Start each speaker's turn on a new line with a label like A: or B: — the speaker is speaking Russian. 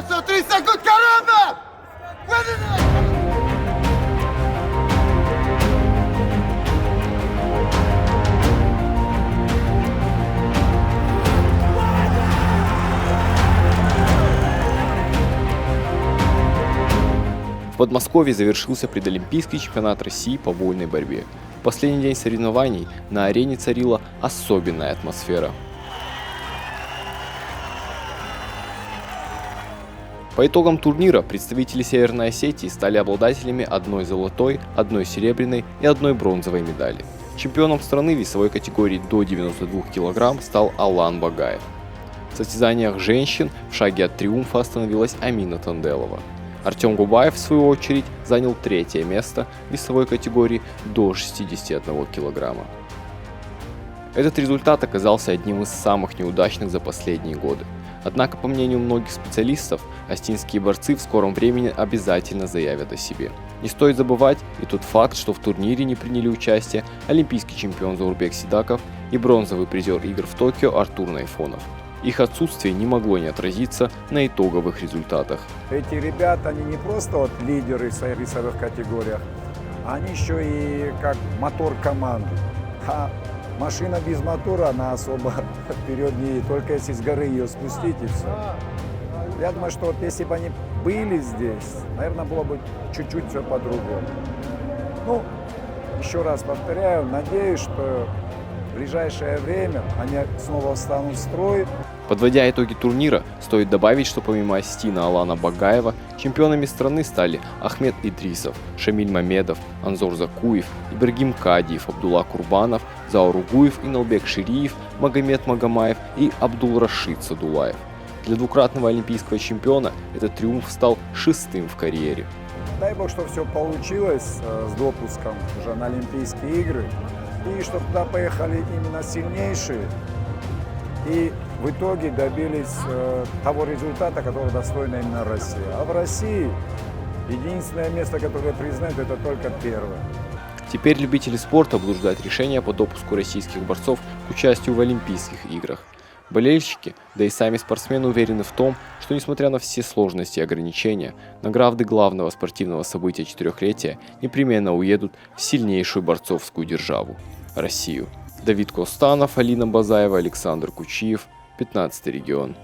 A: So, 3 секунд, корона!
B: В Подмосковье завершился предолимпийский чемпионат России по вольной борьбе. В последний день соревнований на арене царила особенная атмосфера. По итогам турнира представители Северной Осетии стали обладателями одной золотой, одной серебряной и одной бронзовой медали. Чемпионом страны весовой категории до 92 кг стал Алан Багаев. В состязаниях женщин в шаге от триумфа остановилась Амина Танделова. Артем Губаев, в свою очередь, занял третье место в весовой категории до 61 кг. Этот результат оказался одним из самых неудачных за последние годы. Однако, по мнению многих специалистов, остинские борцы в скором времени обязательно заявят о себе. Не стоит забывать и тот факт, что в турнире не приняли участие олимпийский чемпион Заурбек Сидаков и бронзовый призер игр в Токио Артур Найфонов. Их отсутствие не могло не отразиться на итоговых результатах.
C: Эти ребята, они не просто лидеры в своих весовых категориях, они еще и как мотор команды. А машина без мотора, она особо вперед не едет, только если с горы ее спустить и все. Я думаю, что вот если бы они были здесь, наверное, было бы чуть-чуть все по-другому. Ну, еще раз повторяю, надеюсь, что в ближайшее время они снова встанут в строй.
B: Подводя итоги турнира, стоит добавить, что помимо Остина Алана Багаева, чемпионами страны стали Ахмед Идрисов, Шамиль Мамедов, Анзор Закуев, Ибрагим Кадиев, Абдулла Курбанов, Заур Угуев, Иналбек Шириев, Магомед Магомаев и Абдул-Рашид Садулаев. Для двукратного олимпийского чемпиона этот триумф стал 6-м в карьере.
C: Дай бог, что все получилось с допуском уже на Олимпийские игры. И чтобы туда поехали именно сильнейшие. И в итоге добились того результата, который достойна именно Россия. А в России единственное место, которое признают, это только первое.
B: Теперь любители спорта будут ждать решения по допуску российских борцов к участию в Олимпийских играх. Болельщики, да и сами спортсмены уверены в том, что несмотря на все сложности и ограничения, награды главного спортивного события четырехлетия непременно уедут в сильнейшую борцовскую державу – Россию. Давид Костанов, Алина Базаева, Александр Кучиев, 15-й регион.